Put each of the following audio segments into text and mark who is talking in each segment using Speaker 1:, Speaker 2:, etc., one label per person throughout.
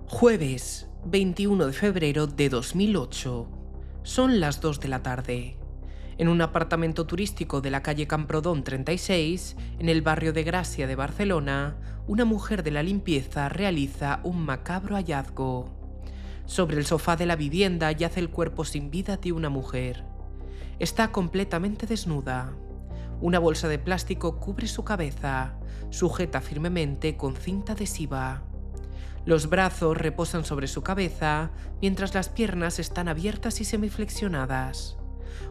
Speaker 1: Jueves, 21 de febrero de 2008. Son las 2 de la tarde. En un apartamento turístico de la calle Camprodon 36, en el barrio de Gracia de Barcelona, una mujer de la limpieza realiza un macabro hallazgo. Sobre el sofá de la vivienda yace el cuerpo sin vida de una mujer. Está completamente desnuda. Una bolsa de plástico cubre su cabeza, sujeta firmemente con cinta adhesiva. Los brazos reposan sobre su cabeza, mientras las piernas están abiertas y semiflexionadas.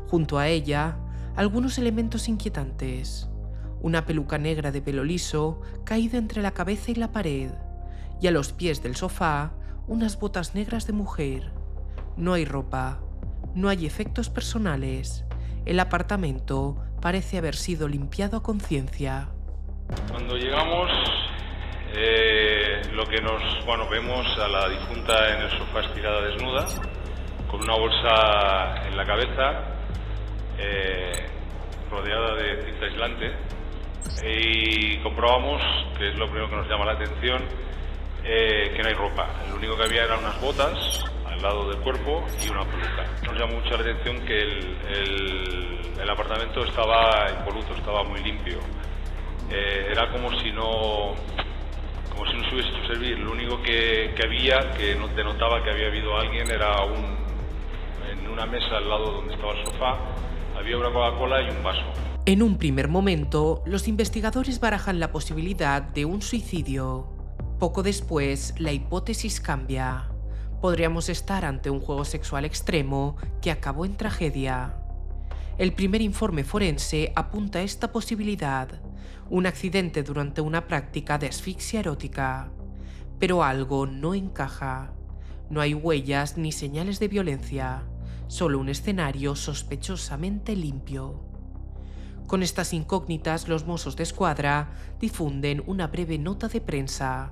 Speaker 1: Junto a ella, algunos elementos inquietantes. Una peluca negra de pelo liso caída entre la cabeza y la pared, y a los pies del sofá, unas botas negras de mujer. No hay ropa, no hay efectos personales. El apartamento parece haber sido limpiado a conciencia.
Speaker 2: Cuando llegamos, vemos a la difunta en el sofá estirada desnuda, con una bolsa en la cabeza, rodeada de cinta aislante, y comprobamos, que es lo primero que nos llama la atención, que no hay ropa. Lo único que había eran unas botas al lado del cuerpo y una peluca. Nos llamó mucho la atención que el apartamento estaba impoluto, estaba muy limpio. Era como si no se hubiese hecho servir. Lo único que había, que denotaba que había habido alguien, era en una mesa al lado donde estaba el sofá, había una Coca-Cola y un vaso.
Speaker 1: En un primer momento, los investigadores barajan la posibilidad de un suicidio. Poco después, la hipótesis cambia. Podríamos estar ante un juego sexual extremo que acabó en tragedia. El primer informe forense apunta a esta posibilidad, un accidente durante una práctica de asfixia erótica. Pero algo no encaja. No hay huellas ni señales de violencia, solo un escenario sospechosamente limpio. Con estas incógnitas, los Mossos d'Esquadra difunden una breve nota de prensa.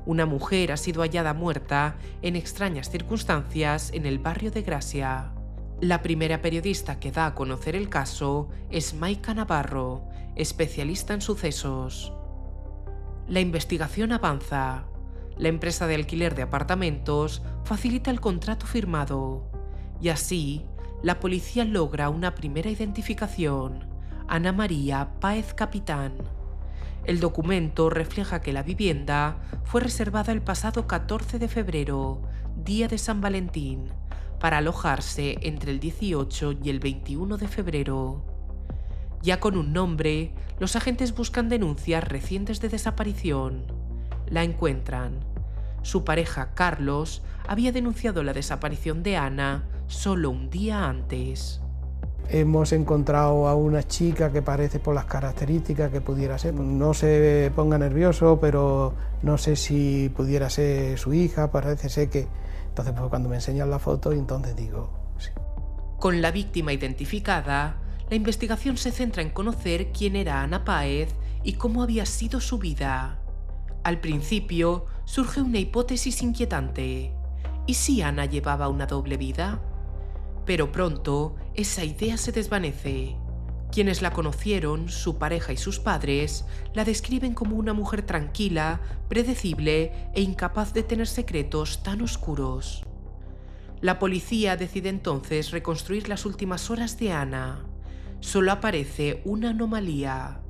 Speaker 1: Una mujer ha sido hallada muerta en extrañas circunstancias en el barrio de Gracia. La primera periodista que da a conocer el caso es Maika Navarro, especialista en sucesos. La investigación avanza. La empresa de alquiler de apartamentos facilita el contrato firmado. Y así, la policía logra una primera identificación: Ana María Páez Capitán. El documento refleja que la vivienda fue reservada el pasado 14 de febrero, día de San Valentín, para alojarse entre el 18 y el 21 de febrero. Ya con un nombre, los agentes buscan denuncias recientes de desaparición. La encuentran. Su pareja, Carlos, había denunciado la desaparición de Ana solo un día antes.
Speaker 3: Hemos encontrado a una chica que parece, por las características, que pudiera ser, no se ponga nervioso, pero no sé si pudiera ser su hija, parece ser que... Entonces, pues, cuando me enseñan la foto, entonces digo, sí.
Speaker 1: Con la víctima identificada, la investigación se centra en conocer quién era Ana Páez y cómo había sido su vida. Al principio, surge una hipótesis inquietante. ¿Y si Ana llevaba una doble vida? Pero pronto, esa idea se desvanece. Quienes la conocieron, su pareja y sus padres, la describen como una mujer tranquila, predecible e incapaz de tener secretos tan oscuros. La policía decide entonces reconstruir las últimas horas de Ana. Solo aparece una anomalía: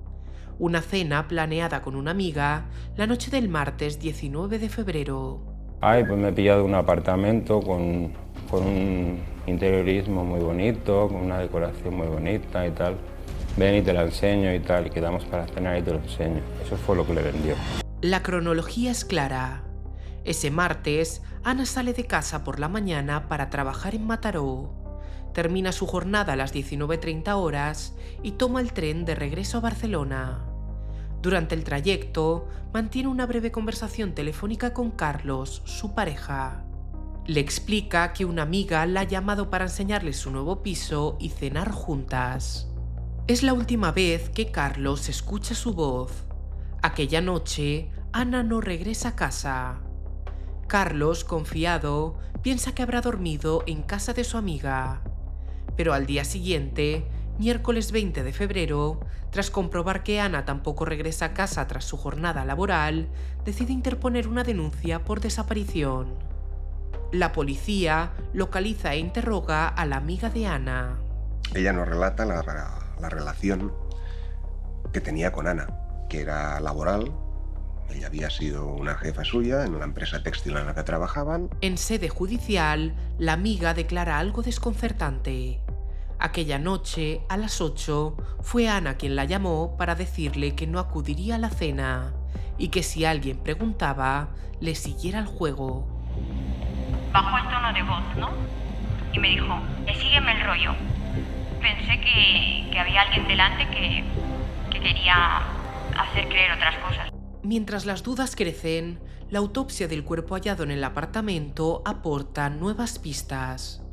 Speaker 1: una cena planeada con una amiga la noche del martes 19 de febrero.
Speaker 4: Pues me he pillado un apartamento con un interiorismo muy bonito, con una decoración muy bonita y tal. Ven y te la enseño y tal, y quedamos para cenar y te lo enseño. Eso fue lo que le vendió.
Speaker 1: La cronología es clara. Ese martes, Ana sale de casa por la mañana para trabajar en Mataró. Termina su jornada a las 19:30 horas y toma el tren de regreso a Barcelona. Durante el trayecto, mantiene una breve conversación telefónica con Carlos, su pareja. Le explica que una amiga la ha llamado para enseñarle su nuevo piso y cenar juntas. Es la última vez que Carlos escucha su voz. Aquella noche, Ana no regresa a casa. Carlos, confiado, piensa que habrá dormido en casa de su amiga. Pero al día siguiente, Miércoles 20 de febrero, tras comprobar que Ana tampoco regresa a casa tras su jornada laboral, decide interponer una denuncia por desaparición. La policía localiza e interroga a la amiga de Ana.
Speaker 5: Ella nos relata la relación que tenía con Ana, que era laboral. Ella había sido una jefa suya en la empresa textil en la que trabajaban.
Speaker 1: En sede judicial, la amiga declara algo desconcertante. Aquella noche, a las 8, fue Ana quien la llamó para decirle que no acudiría a la cena y que si alguien preguntaba, le siguiera el juego.
Speaker 6: Bajó el tono de voz, ¿no? Y me dijo, sígueme el rollo. Pensé que había alguien delante que quería hacer creer otras cosas.
Speaker 1: Mientras las dudas crecen, la autopsia del cuerpo hallado en el apartamento aporta nuevas pistas.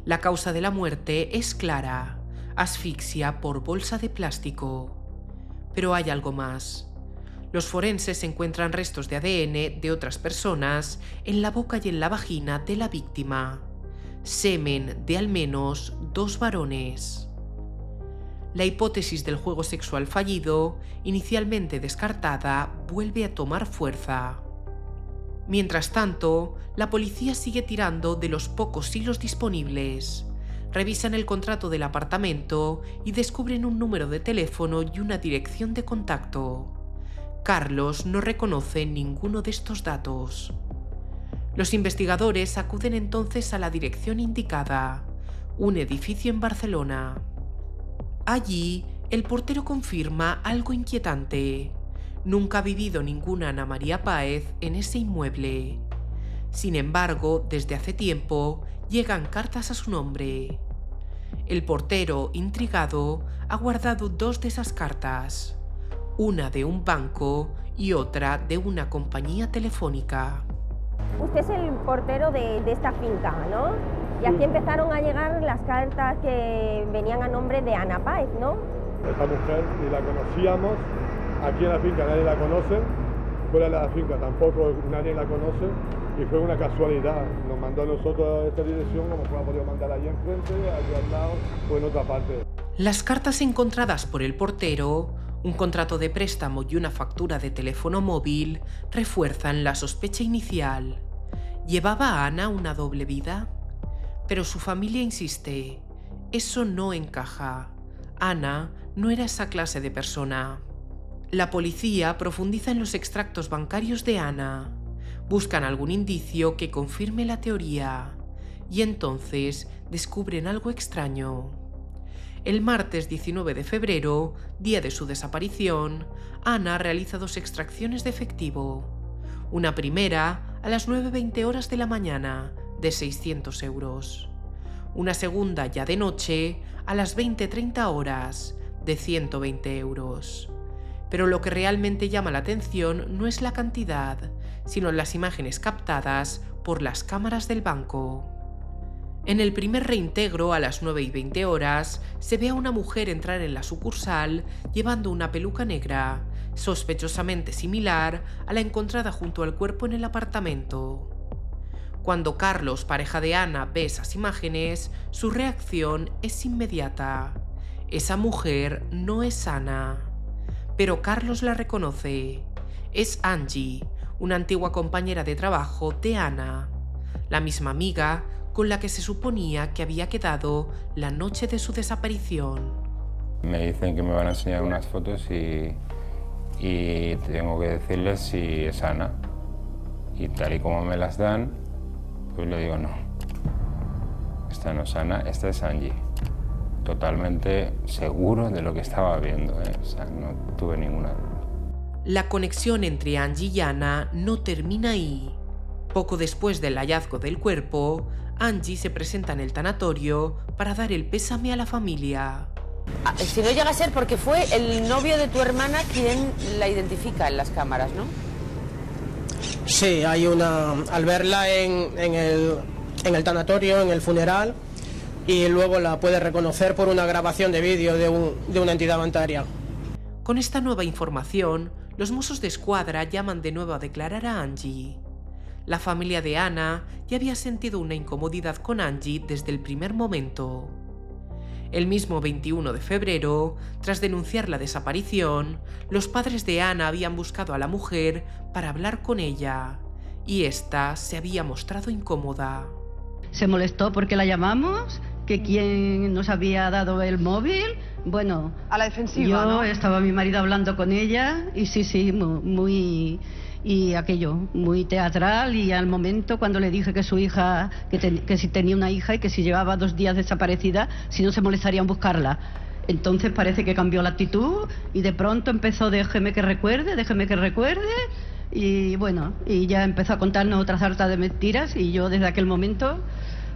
Speaker 1: La causa de la muerte es clara: asfixia por bolsa de plástico. Pero hay algo más. Los forenses encuentran restos de ADN de otras personas en la boca y en la vagina de la víctima. Semen de al menos 2 varones. La hipótesis del juego sexual fallido, inicialmente descartada, vuelve a tomar fuerza. Mientras tanto, la policía sigue tirando de los pocos hilos disponibles. Revisan el contrato del apartamento y descubren un número de teléfono y una dirección de contacto. Carlos no reconoce ninguno de estos datos. Los investigadores acuden entonces a la dirección indicada, un edificio en Barcelona. Allí, el portero confirma algo inquietante. Nunca ha vivido ninguna Ana María Páez en ese inmueble. Sin embargo, desde hace tiempo, llegan cartas a su nombre. El portero, intrigado, ha guardado 2 de esas cartas, una de un banco y otra de una compañía telefónica.
Speaker 7: Usted es el portero de esta finca, ¿no? Y aquí empezaron a llegar las cartas que venían a nombre de Ana Páez, ¿no?
Speaker 8: Esta mujer ni la conocíamos, aquí en la finca nadie la conoce, fuera de la finca tampoco nadie la conoce, y fue una casualidad. Nos mandó a nosotros a esta dirección, como fue a podido mandar allí enfrente, allí al lado o en otra parte.
Speaker 1: Las cartas encontradas por el portero, un contrato de préstamo y una factura de teléfono móvil, refuerzan la sospecha inicial. ¿Llevaba Ana una doble vida? Pero su familia insiste, eso no encaja. Ana no era esa clase de persona. La policía profundiza en los extractos bancarios de Ana. Buscan algún indicio que confirme la teoría. Y entonces descubren algo extraño. El martes 19 de febrero, día de su desaparición, Ana realiza 2 extracciones de efectivo. Una primera a las 9:20 horas de la mañana, de 600 euros. Una segunda ya de noche, a las 20:30 horas, de 120 euros. Pero lo que realmente llama la atención no es la cantidad, sino las imágenes captadas por las cámaras del banco. En el primer reintegro, a las 9:20 horas, se ve a una mujer entrar en la sucursal llevando una peluca negra, sospechosamente similar a la encontrada junto al cuerpo en el apartamento. Cuando Carlos, pareja de Ana, ve esas imágenes, su reacción es inmediata. Esa mujer no es Ana. Pero Carlos la reconoce. Es Angie, una antigua compañera de trabajo de Ana, la misma amiga con la que se suponía que había quedado la noche de su desaparición.
Speaker 4: Me dicen que me van a enseñar unas fotos y tengo que decirles si es Ana. Y tal y como me las dan, pues le digo no. Esta no es Ana, esta es Angie. Totalmente seguro de lo que estaba viendo, O sea, no tuve ninguna duda.
Speaker 1: La conexión entre Angie y Ana no termina ahí. Poco después del hallazgo del cuerpo, Angie se presenta en el tanatorio para dar el pésame a la familia.
Speaker 9: Si no llega a ser porque fue el novio de tu hermana quien la identifica en las cámaras, ¿no?
Speaker 10: Sí, hay una... Al verla en el tanatorio, en el funeral, y luego la puede reconocer por una grabación de vídeo de una entidad bancaria.
Speaker 1: Con esta nueva información, los Mossos d'Esquadra llaman de nuevo a declarar a Angie. La familia de Ana ya había sentido una incomodidad con Angie desde el primer momento. El mismo 21 de febrero, tras denunciar la desaparición, los padres de Ana habían buscado a la mujer para hablar con ella, y ésta se había mostrado incómoda.
Speaker 11: Se molestó porque la llamamos, que quién nos había dado el móvil. Bueno,
Speaker 12: a la defensiva,
Speaker 11: yo
Speaker 12: ¿no?
Speaker 11: Estaba mi marido hablando con ella y sí, muy muy teatral, y al momento cuando le dije que su hija, que si tenía una hija y que si llevaba 2 días desaparecida, si no se molestaría en buscarla. Entonces parece que cambió la actitud y de pronto empezó déjeme que recuerde, y bueno, y ya empezó a contarnos otra sarta de mentiras, y yo desde aquel momento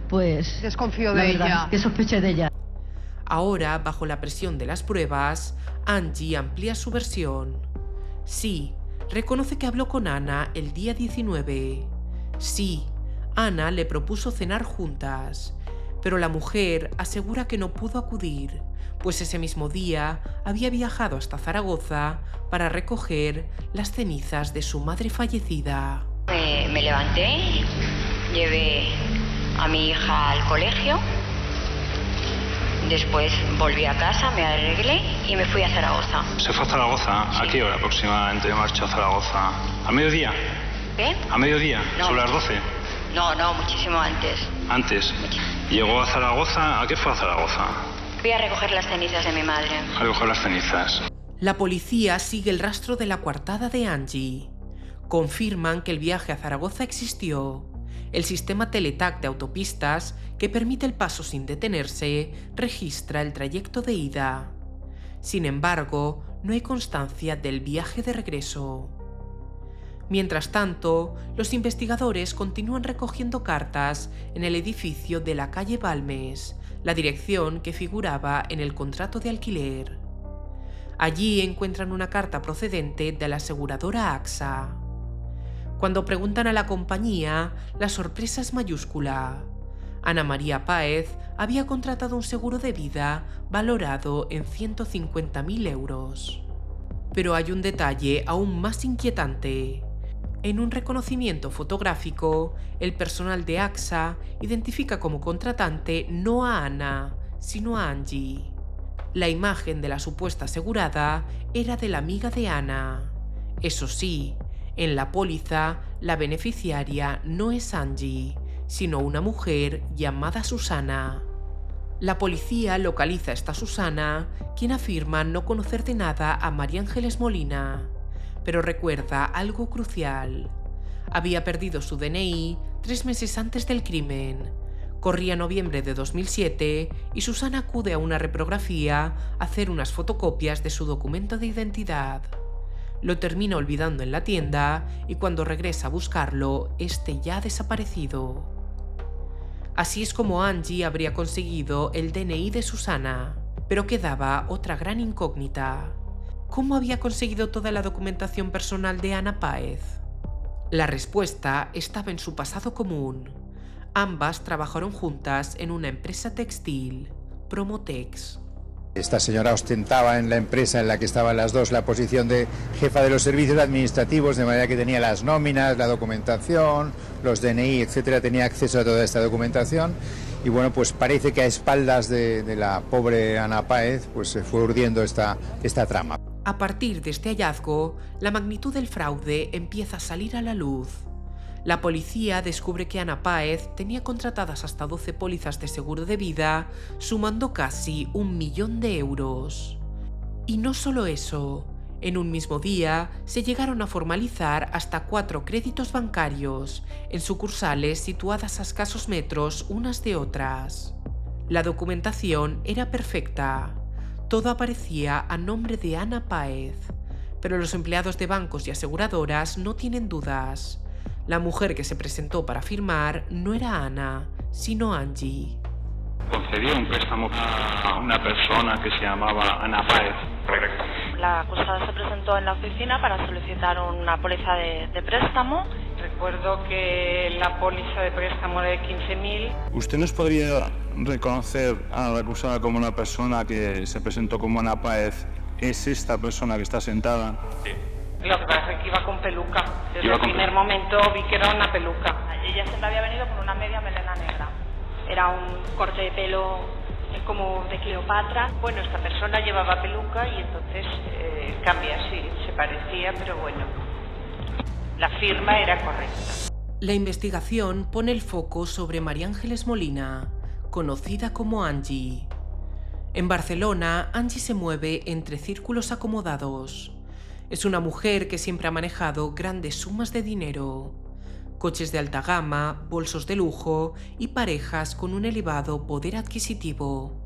Speaker 11: pues
Speaker 12: desconfío de ella,
Speaker 11: que sospeché de ella.
Speaker 1: Ahora, bajo la presión de las pruebas, Angie amplía su versión. Sí, reconoce que habló con Ana el día 19. Sí, Ana le propuso cenar juntas, pero la mujer asegura que no pudo acudir, pues ese mismo día había viajado hasta Zaragoza para recoger las cenizas de su madre fallecida.
Speaker 6: Me levanté, llevé a mi hija al colegio, después volví a casa, me arreglé y me fui a Zaragoza.
Speaker 13: ¿Se fue a Zaragoza?
Speaker 6: Sí.
Speaker 13: ¿A qué hora aproximadamente marchó a Zaragoza? ¿A mediodía?
Speaker 6: ¿Qué?
Speaker 13: ¿A mediodía?
Speaker 6: No.
Speaker 13: ¿Sobre las 12?
Speaker 6: No, muchísimo antes.
Speaker 13: Antes. Llegó a Zaragoza. ¿A qué fue a Zaragoza?
Speaker 6: Fui a recoger las cenizas de mi madre.
Speaker 13: A recoger las cenizas.
Speaker 1: La policía sigue el rastro de la coartada de Angie. Confirman que el viaje a Zaragoza existió. El sistema Teletac de autopistas, que permite el paso sin detenerse, registra el trayecto de ida. Sin embargo, no hay constancia del viaje de regreso. Mientras tanto, los investigadores continúan recogiendo cartas en el edificio de la calle Balmes, la dirección que figuraba en el contrato de alquiler. Allí encuentran una carta procedente de la aseguradora AXA. Cuando preguntan a la compañía, la sorpresa es mayúscula. Ana María Páez había contratado un seguro de vida valorado en 150.000 euros. Pero hay un detalle aún más inquietante. En un reconocimiento fotográfico, el personal de AXA identifica como contratante no a Ana, sino a Angie. La imagen de la supuesta asegurada era de la amiga de Ana. Eso sí, en la póliza, la beneficiaria no es Angie, sino una mujer llamada Susana. La policía localiza a esta Susana, quien afirma no conocer de nada a María Ángeles Molina, pero recuerda algo crucial. Había perdido su DNI 3 meses antes del crimen. Corría noviembre de 2007 y Susana acude a una reprografía a hacer unas fotocopias de su documento de identidad. Lo termina olvidando en la tienda y cuando regresa a buscarlo, este ya ha desaparecido. Así es como Angie habría conseguido el DNI de Susana, pero quedaba otra gran incógnita. ¿Cómo había conseguido toda la documentación personal de Ana Páez? La respuesta estaba en su pasado común. Ambas trabajaron juntas en una empresa textil, Promotex.
Speaker 14: Esta señora ostentaba en la empresa en la que estaban las dos la posición de jefa de los servicios administrativos, de manera que tenía las nóminas, la documentación, los DNI, etcétera, tenía acceso a toda esta documentación. Y bueno, pues parece que a espaldas de la pobre Ana Páez pues se fue urdiendo esta trama.
Speaker 1: A partir de este hallazgo, la magnitud del fraude empieza a salir a la luz. La policía descubre que Ana Páez tenía contratadas hasta 12 pólizas de seguro de vida, sumando casi 1 millón de euros. Y no solo eso, en un mismo día se llegaron a formalizar hasta 4 créditos bancarios, en sucursales situadas a escasos metros unas de otras. La documentación era perfecta. Todo aparecía a nombre de Ana Páez, pero los empleados de bancos y aseguradoras no tienen dudas. La mujer que se presentó para firmar no era Ana, sino Angie.
Speaker 13: Concedió un préstamo a una persona que se llamaba Ana Páez. Correcto.
Speaker 15: La acusada se presentó en la oficina para solicitar una póliza de préstamo.
Speaker 16: Recuerdo que la póliza de préstamo era de 15.000.
Speaker 13: ¿Usted nos podría reconocer a la acusada como una persona que se presentó como Ana Páez? ¿Es esta persona que está sentada?
Speaker 16: Sí. Lo que pasa es que iba con peluca. Desde el primer momento vi que era una peluca.
Speaker 15: Ella siempre había venido con una media melena negra. Era un corte de pelo
Speaker 16: como de Cleopatra. Bueno, esta persona llevaba peluca y entonces cambia, sí, se parecía, pero bueno, la firma era correcta.
Speaker 1: La investigación pone el foco sobre María Ángeles Molina, conocida como Angie. En Barcelona, Angie se mueve entre círculos acomodados. Es una mujer que siempre ha manejado grandes sumas de dinero, coches de alta gama, bolsos de lujo y parejas con un elevado poder adquisitivo.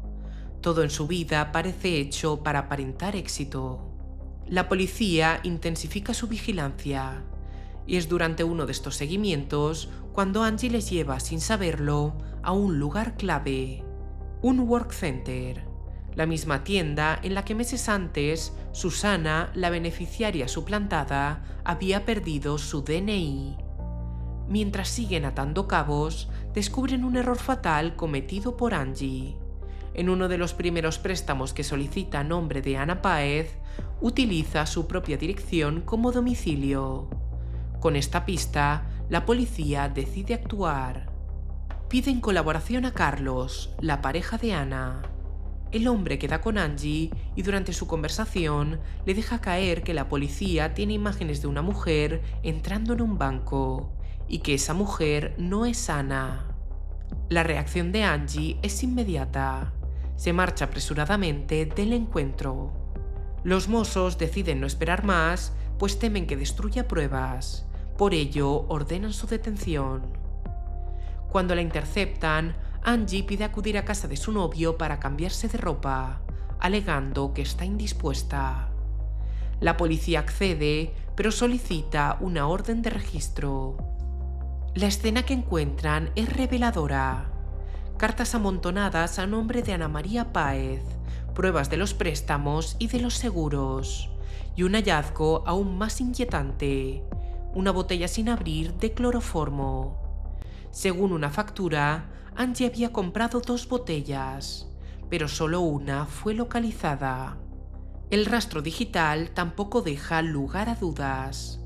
Speaker 1: Todo en su vida parece hecho para aparentar éxito. La policía intensifica su vigilancia y es durante uno de estos seguimientos cuando Angie les lleva sin saberlo a un lugar clave, un work center, la misma tienda en la que meses antes Susana, la beneficiaria suplantada, había perdido su DNI. Mientras siguen atando cabos, descubren un error fatal cometido por Angie. En uno de los primeros préstamos que solicita a nombre de Ana Páez, utiliza su propia dirección como domicilio. Con esta pista, la policía decide actuar. Piden colaboración a Carlos, la pareja de Ana. El hombre queda con Angie y durante su conversación le deja caer que la policía tiene imágenes de una mujer entrando en un banco y que esa mujer no es Ana. La reacción de Angie es inmediata. Se marcha apresuradamente del encuentro. Los mozos deciden no esperar más, pues temen que destruya pruebas. Por ello, ordenan su detención. Cuando la interceptan, Angie pide acudir a casa de su novio para cambiarse de ropa, alegando que está indispuesta. La policía accede, pero solicita una orden de registro. La escena que encuentran es reveladora. Cartas amontonadas a nombre de Ana María Páez, pruebas de los préstamos y de los seguros, y un hallazgo aún más inquietante, una botella sin abrir de cloroformo. Según una factura, Angie había comprado 2 botellas, pero solo una fue localizada. El rastro digital tampoco deja lugar a dudas.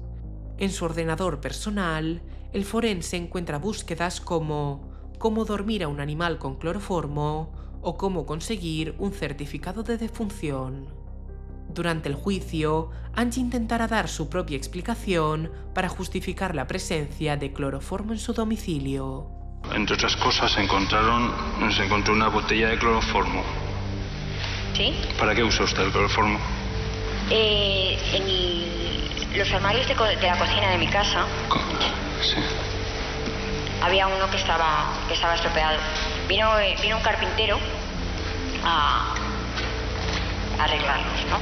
Speaker 1: En su ordenador personal, el forense encuentra búsquedas como cómo dormir a un animal con cloroformo o cómo conseguir un certificado de defunción. Durante el juicio, Angie intentará dar su propia explicación para justificar la presencia de cloroformo en su domicilio.
Speaker 13: Entre otras cosas, se encontró una botella de cloroformo.
Speaker 6: ¿Sí?
Speaker 13: ¿Para qué usa usted el cloroformo?
Speaker 6: En los armarios de la cocina de mi casa.
Speaker 13: Sí.
Speaker 6: Había uno que estaba estropeado. Vino un carpintero a arreglarlos, ¿no?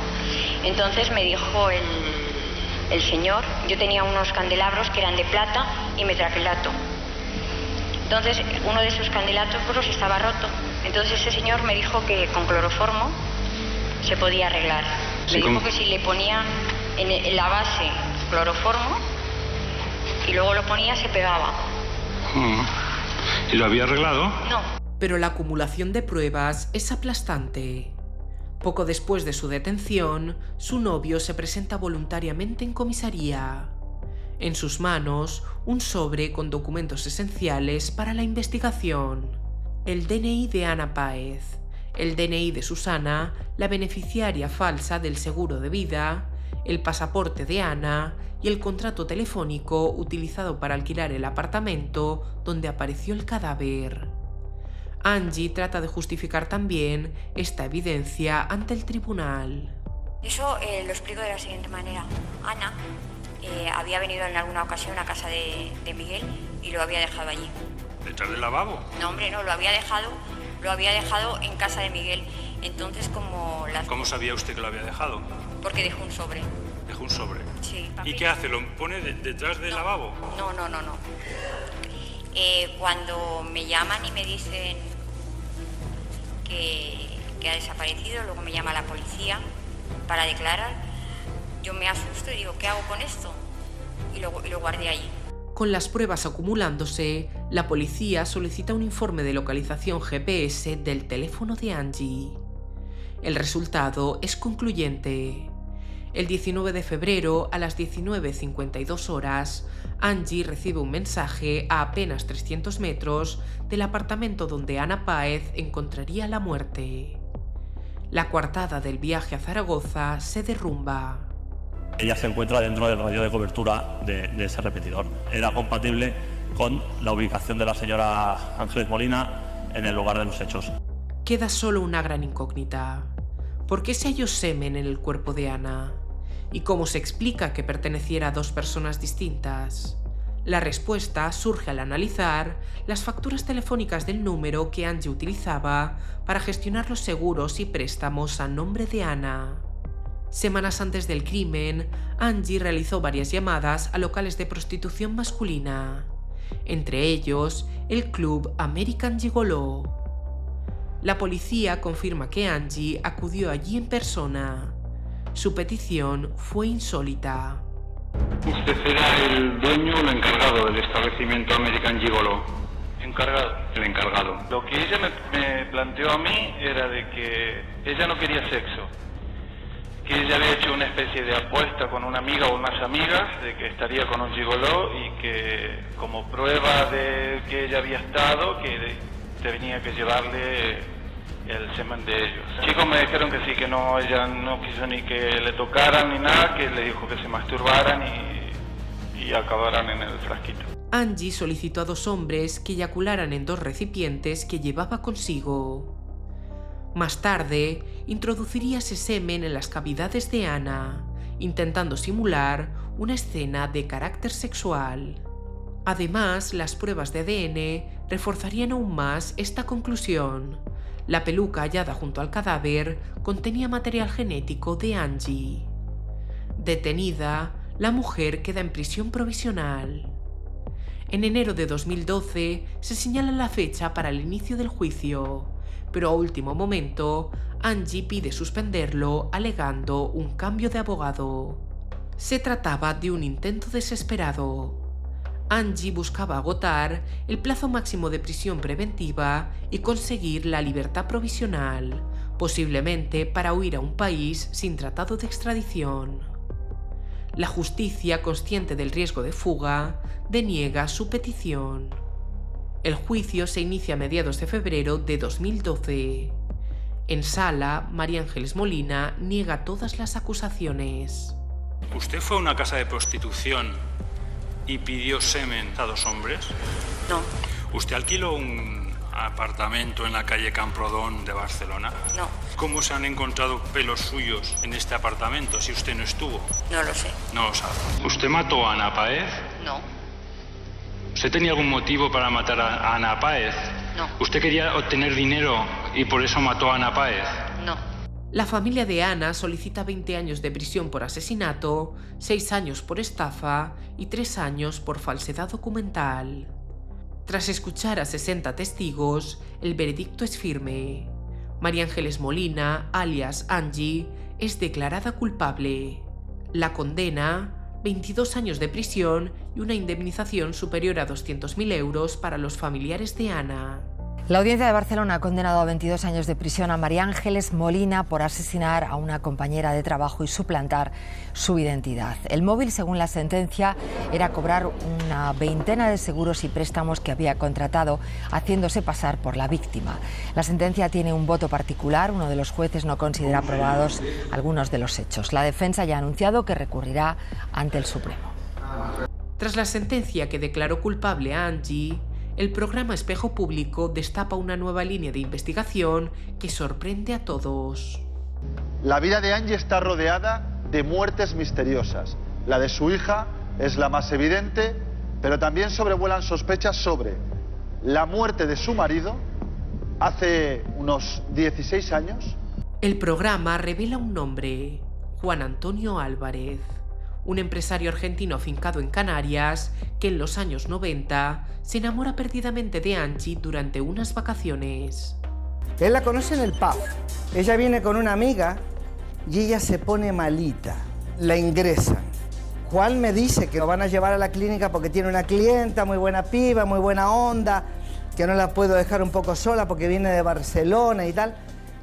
Speaker 6: Entonces me dijo el señor, yo tenía unos candelabros que eran de plata y metraquilato. Entonces uno de esos candelabros estaba roto. Entonces ese señor me dijo que con cloroformo se podía arreglar. Me dijo que si le ponían en la base cloroformo y luego lo ponía se pegaba.
Speaker 13: ¿Y lo había arreglado?
Speaker 6: No.
Speaker 1: Pero la acumulación de pruebas es aplastante. Poco después de su detención, su novio se presenta voluntariamente en comisaría. En sus manos, un sobre con documentos esenciales para la investigación. El DNI de Ana Páez, el DNI de Susana, la beneficiaria falsa del seguro de vida, el pasaporte de Ana y el contrato telefónico utilizado para alquilar el apartamento donde apareció el cadáver. Angie trata de justificar también esta evidencia ante el tribunal.
Speaker 6: Eso lo explico de la siguiente manera. Ana había venido en alguna ocasión a casa de Miguel y lo había dejado allí.
Speaker 13: ¿Detrás del lavabo?
Speaker 6: No, hombre, no, lo había dejado en casa de Miguel. Entonces, como las...
Speaker 13: ¿Cómo sabía usted que lo había dejado?
Speaker 6: Porque dejó un sobre.
Speaker 13: ¿Dejó un sobre?
Speaker 6: Sí.
Speaker 13: ¿Y qué hace? ¿Lo pone detrás del lavabo?
Speaker 6: No. Cuando me llaman y me dicen que ha desaparecido, luego me llama la policía para declarar, yo me asusto y digo, ¿qué hago con esto? Y lo guardé allí.
Speaker 1: Con las pruebas acumulándose, la policía solicita un informe de localización GPS del teléfono de Angie. El resultado es concluyente. El 19 de febrero, a las 19:52 horas, Angie recibe un mensaje a apenas 300 metros del apartamento donde Ana Páez encontraría la muerte. La coartada del viaje a Zaragoza se derrumba.
Speaker 12: Ella se encuentra dentro del radio de cobertura de ese repetidor. Era compatible con la ubicación de la señora Ángeles Molina en el lugar de los hechos.
Speaker 1: Queda solo una gran incógnita. ¿Por qué se halló semen en el cuerpo de Ana? ¿Y cómo se explica que perteneciera a dos personas distintas? La respuesta surge al analizar las facturas telefónicas del número que Angie utilizaba para gestionar los seguros y préstamos a nombre de Ana. Semanas antes del crimen, Angie realizó varias llamadas a locales de prostitución masculina, entre ellos el club American Gigolo. La policía confirma que Angie acudió allí en persona. Su petición fue insólita.
Speaker 17: ¿Usted era el dueño o el encargado del establecimiento American Gigolo?
Speaker 2: Encargado.
Speaker 17: El encargado.
Speaker 2: Lo que ella me planteó a mí era de que ella no quería sexo, que ella había hecho una especie de apuesta con una amiga o unas amigas de que estaría con un gigoló y que como prueba de que ella había estado, que tenía que llevarle el semen de ellos. Los chicos me dijeron que sí, que no, ella no quiso ni que le tocaran ni nada, que le dijo que se masturbaran y acabaran en el frasquito.
Speaker 1: Angie solicitó a dos hombres que eyacularan en dos recipientes que llevaba consigo. Más tarde, introduciría ese semen en las cavidades de Ana, intentando simular una escena de carácter sexual. Además, las pruebas de ADN reforzarían aún más esta conclusión. La peluca hallada junto al cadáver contenía material genético de Angie. Detenida, la mujer queda en prisión provisional. En enero de 2012 se señala la fecha para el inicio del juicio, pero a último momento Angie pide suspenderlo alegando un cambio de abogado. Se trataba de un intento desesperado. Angie buscaba agotar el plazo máximo de prisión preventiva y conseguir la libertad provisional, posiblemente para huir a un país sin tratado de extradición. La justicia, consciente del riesgo de fuga, deniega su petición. El juicio se inicia a mediados de febrero de 2012. En sala, María Ángeles Molina niega todas las acusaciones.
Speaker 13: ¿Usted fue a una casa de prostitución y pidió semen a dos hombres?
Speaker 18: No.
Speaker 13: ¿Usted alquiló un apartamento en la calle Camprodón de Barcelona?
Speaker 18: No.
Speaker 13: ¿Cómo se han encontrado pelos suyos en este apartamento si usted no estuvo?
Speaker 18: No lo sé.
Speaker 13: No lo sabe. ¿Usted mató a Ana Páez?
Speaker 18: No.
Speaker 13: ¿Usted tenía algún motivo para matar a Ana Páez?
Speaker 18: No.
Speaker 13: ¿Usted quería obtener dinero y por eso mató a Ana Páez?
Speaker 18: No.
Speaker 1: La familia de Ana solicita 20 años de prisión por asesinato, 6 años por estafa y 3 años por falsedad documental. Tras escuchar a 60 testigos, el veredicto es firme. María Ángeles Molina, alias Angie, es declarada culpable. La condena: 22 años de prisión y una indemnización superior a 200.000 euros para los familiares de Ana.
Speaker 19: La Audiencia de Barcelona ha condenado a 22 años de prisión a María Ángeles Molina por asesinar a una compañera de trabajo y suplantar su identidad. El móvil, según la sentencia, era cobrar una veintena de seguros y préstamos que había contratado, haciéndose pasar por la víctima. La sentencia tiene un voto particular. Uno de los jueces no considera probados algunos de los hechos. La defensa ya ha anunciado que recurrirá ante el Supremo.
Speaker 1: Tras la sentencia que declaró culpable a Angie, el programa Espejo Público destapa una nueva línea de investigación que sorprende a todos.
Speaker 20: La vida de Angie está rodeada de muertes misteriosas. La de su hija es la más evidente, pero también sobrevuelan sospechas sobre la muerte de su marido hace unos 16 años.
Speaker 1: El programa revela un nombre: Juan Antonio Álvarez, un empresario argentino afincado en Canarias que en los años 90 se enamora perdidamente de Angie durante unas vacaciones.
Speaker 21: Él la conoce en el pub. Ella viene con una amiga y ella se pone malita. La ingresan. Juan me dice que lo van a llevar a la clínica porque tiene una clienta, muy buena piba, muy buena onda, que no la puedo dejar un poco sola porque viene de Barcelona y tal.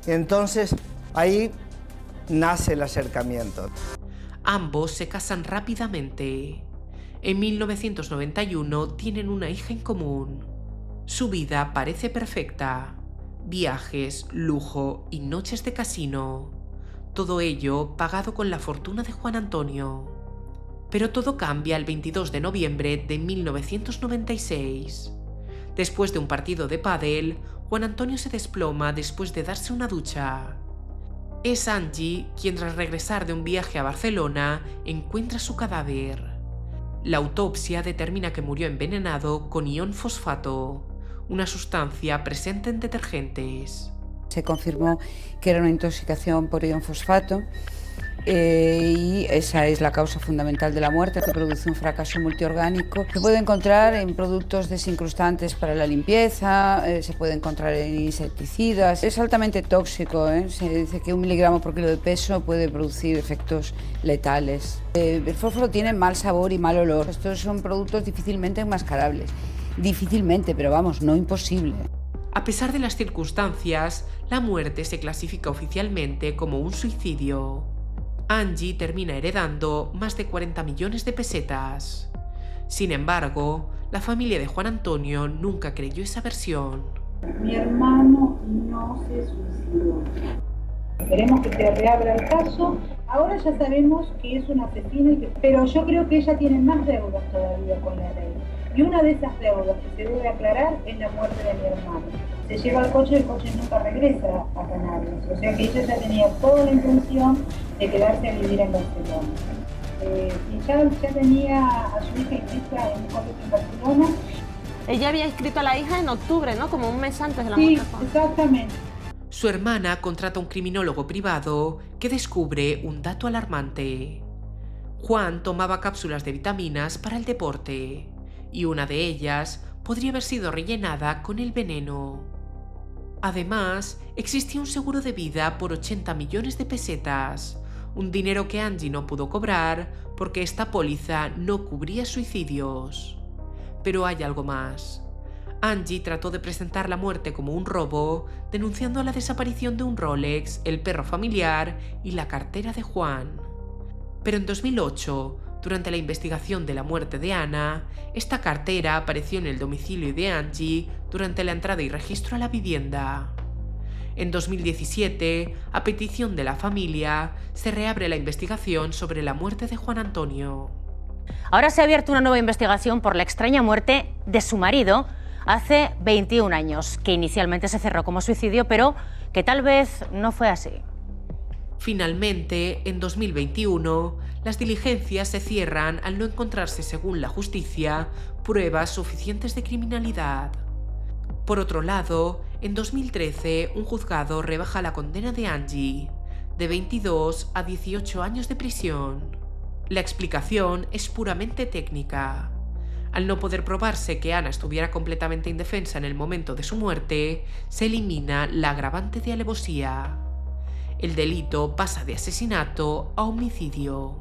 Speaker 21: Y entonces ahí nace el acercamiento.
Speaker 1: Ambos se casan rápidamente. En 1991 tienen una hija en común. Su vida parece perfecta. Viajes, lujo y noches de casino. Todo ello pagado con la fortuna de Juan Antonio. Pero todo cambia el 22 de noviembre de 1996. Después de un partido de pádel, Juan Antonio se desploma después de darse una ducha. Es Angie quien, tras regresar de un viaje a Barcelona, encuentra su cadáver. La autopsia determina que murió envenenado con ion fosfato, una sustancia presente en detergentes.
Speaker 18: Se confirmó que era una intoxicación por ion fosfato y esa es la causa fundamental de la muerte, que produce un fracaso multiorgánico. Se puede encontrar en productos desincrustantes para la limpieza, se puede encontrar en insecticidas. Es altamente tóxico, se dice que 1 miligramo por kilo de peso puede producir efectos letales. El fósforo tiene mal sabor y mal olor. Estos son productos difícilmente enmascarables. Difícilmente, pero vamos, no imposible.
Speaker 1: A pesar de las circunstancias, la muerte se clasifica oficialmente como un suicidio. Angie termina heredando más de 40 millones de pesetas. Sin embargo, la familia de Juan Antonio nunca creyó esa versión.
Speaker 22: Mi hermano no se suicidó. Queremos que se reabra el caso. Ahora ya sabemos que es una asesina, pero yo creo que ella tiene más deudas todavía con la ley. Y una de esas deudas que se debe aclarar es la muerte de mi hermano. Se lleva el coche nunca regresa a Canarias. O sea que ella ya tenía toda la intención de quedarse a vivir en Barcelona. Y ya tenía a su hija inscrita en un colegio en Barcelona.
Speaker 9: Ella había inscrito a la hija en octubre, ¿no? Como un mes antes de la
Speaker 22: muerte.
Speaker 9: Sí,
Speaker 22: exactamente.
Speaker 1: Su hermana contrata a un criminólogo privado que descubre un dato alarmante. Juan tomaba cápsulas de vitaminas para el deporte, y una de ellas podría haber sido rellenada con el veneno. Además, existía un seguro de vida por 80 millones de pesetas, un dinero que Angie no pudo cobrar porque esta póliza no cubría suicidios. Pero hay algo más. Angie trató de presentar la muerte como un robo, denunciando la desaparición de un Rolex, el perro familiar y la cartera de Juan. Pero en 2008, durante la investigación de la muerte de Ana, esta cartera apareció en el domicilio de Angie durante la entrada y registro a la vivienda. En 2017, a petición de la familia, se reabre la investigación sobre la muerte de Juan Antonio.
Speaker 23: Ahora se ha abierto una nueva investigación por la extraña muerte de su marido hace 21 años, que inicialmente se cerró como suicidio, pero que tal vez no fue así.
Speaker 1: Finalmente, en 2021, las diligencias se cierran al no encontrarse, según la justicia, pruebas suficientes de criminalidad. Por otro lado, en 2013, un juzgado rebaja la condena de Angie, de 22 a 18 años de prisión. La explicación es puramente técnica. Al no poder probarse que Ana estuviera completamente indefensa en el momento de su muerte, se elimina la agravante de alevosía. El delito pasa de asesinato a homicidio.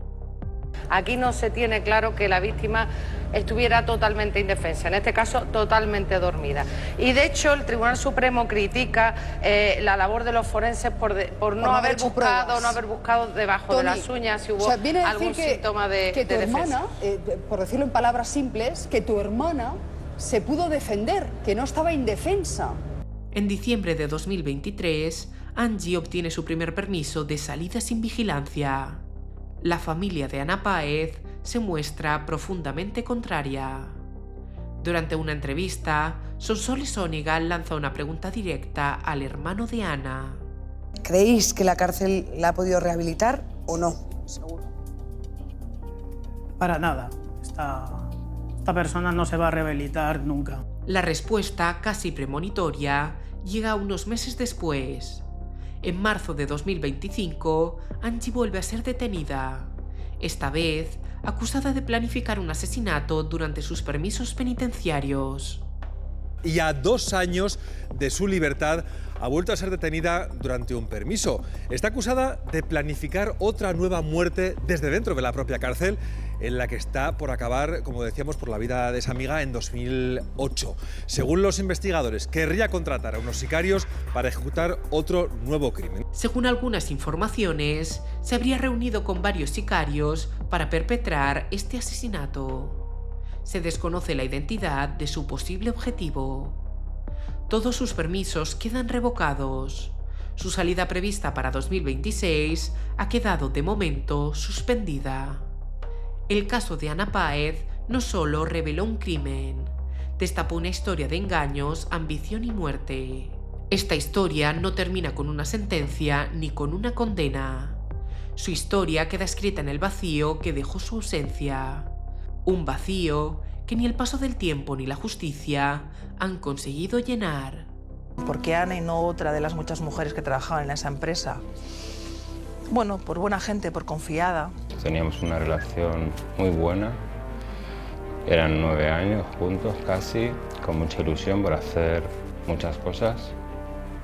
Speaker 24: Aquí no se tiene claro que la víctima estuviera totalmente indefensa, en este caso totalmente dormida. Y de hecho el Tribunal Supremo critica la labor de los forenses por no haber buscado debajo de las uñas si hubo algún síntoma de
Speaker 25: que tu
Speaker 24: defensa.
Speaker 25: hermana, por decirlo en palabras simples, que tu hermana se pudo defender, que no estaba indefensa.
Speaker 1: En diciembre de 2023, Angie obtiene su primer permiso de salida sin vigilancia. La familia de Ana Páez se muestra profundamente contraria. Durante una entrevista, Sonsoles Sonigal lanza una pregunta directa al hermano de Ana.
Speaker 26: ¿Creéis que la cárcel la ha podido rehabilitar o no? Seguro.
Speaker 27: Para nada. Esta persona no se va a rehabilitar nunca.
Speaker 1: La respuesta, casi premonitoria, llega unos meses después. En marzo de 2025, Angie vuelve a ser detenida, esta vez acusada de planificar un asesinato durante sus permisos penitenciarios.
Speaker 28: Y a 2 años de su libertad ha vuelto a ser detenida durante un permiso. Está acusada de planificar otra nueva muerte desde dentro de la propia cárcel, en la que está por acabar, como decíamos, por la vida de esa amiga en 2008. Según los investigadores, querría contratar a unos sicarios para ejecutar otro nuevo crimen.
Speaker 1: Según algunas informaciones, se habría reunido con varios sicarios para perpetrar este asesinato. Se desconoce la identidad de su posible objetivo. Todos sus permisos quedan revocados. Su salida prevista para 2026 ha quedado de momento suspendida. El caso de Ana Páez no solo reveló un crimen, destapó una historia de engaños, ambición y muerte. Esta historia no termina con una sentencia ni con una condena. Su historia queda escrita en el vacío que dejó su ausencia. Un vacío que ni el paso del tiempo ni la justicia han conseguido llenar.
Speaker 3: ¿Por qué Ana y no otra de las muchas mujeres que trabajaban en esa empresa? Bueno, por buena gente, por confiada.
Speaker 4: Teníamos una relación muy buena. Eran 9 años juntos casi, con mucha ilusión por hacer muchas cosas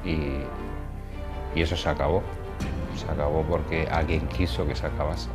Speaker 4: y eso se acabó. Se acabó porque alguien quiso que se acabase.